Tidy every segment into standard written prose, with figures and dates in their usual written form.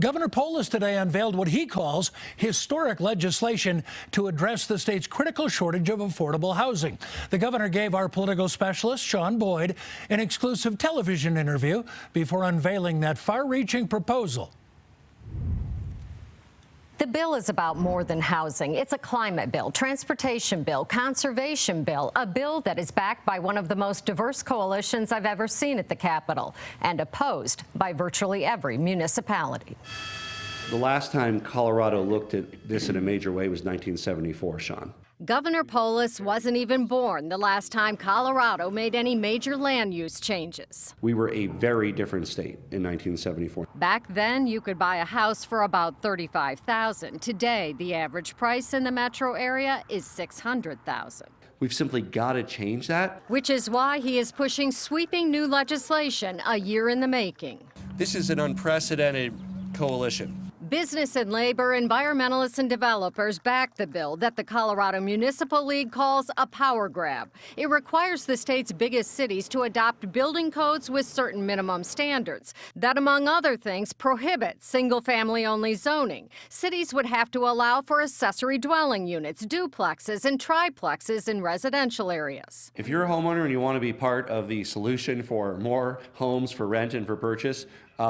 Governor Polis today unveiled what he calls historic legislation to address the state's critical shortage of affordable housing. The governor gave our political specialist, Sean Boyd, an exclusive television interview before unveiling that far-reaching proposal. The bill is about more than housing. It's a climate bill, transportation bill, conservation bill, a bill that is backed by one of the most diverse coalitions I've ever seen at the Capitol and opposed by virtually every municipality. The last time Colorado looked at this in a major way was 1974, Sean. Governor Polis wasn't even born the last time Colorado made any major land use changes. We were a very different state in 1974. Back then, you could buy a house for about $35,000. Today, the average price in the metro area is $600,000. We've simply got to change that. Which is why he is pushing sweeping new legislation a year in the making. This is an unprecedented coalition. Business and labor, environmentalists and developers back the bill that the Colorado Municipal League calls a power grab. It requires the state's biggest cities to adopt building codes with certain minimum standards that, among other things, prohibit single-family-only zoning. Cities would have to allow for accessory dwelling units, duplexes, and triplexes in residential areas. If you're a homeowner and you want to be part of the solution for more homes for rent and for purchase,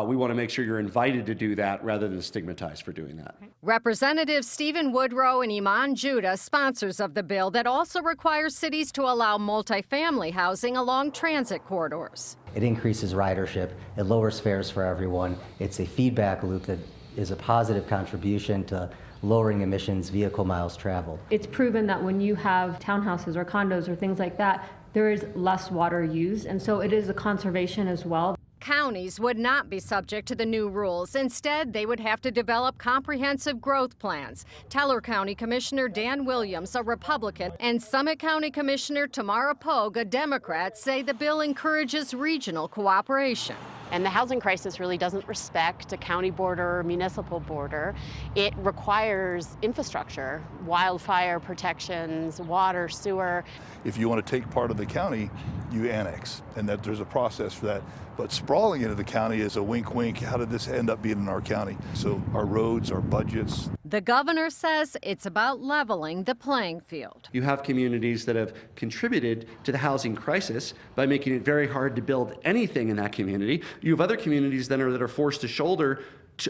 we want to make sure you're invited to do that rather than stigmatized for doing that. Representatives Stephen Woodrow and Iman Judah, sponsors of the bill that also requires cities to allow multifamily housing along transit corridors. It increases ridership, it lowers fares for everyone. It's a feedback loop that is a positive contribution to lowering emissions, vehicle miles traveled. It's proven that when you have townhouses or condos or things like that, there is less water used, and so it is a conservation as well. Counties would not be subject to the new rules. Instead, they would have to develop comprehensive growth plans. Teller County Commissioner Dan Williams, a Republican, and Summit County Commissioner Tamara Pogue, a Democrat, say the bill encourages regional cooperation. And the housing crisis really doesn't respect a county border or municipal border. It requires infrastructure, wildfire protections, water, sewer. If you want to take part of the county, you annex, and that there's a process for that. But sprawling into the county is a wink, wink. How did this end up being in our county? So our roads, our budgets. The governor says it's about leveling the playing field. You have communities that have contributed to the housing crisis by making it very hard to build anything in that community. You have other communities that are forced to shoulder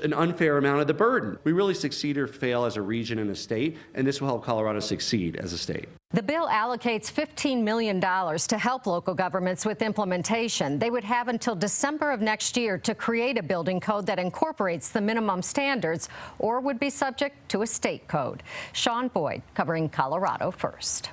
an unfair amount of the burden. We really succeed or fail as a region and a state, and this will help Colorado succeed as a state. The bill allocates $15 million to help local governments with implementation. They would have until December of next year to create a building code that incorporates the minimum standards or would be subject to a state code. Sean Boyd, covering Colorado First.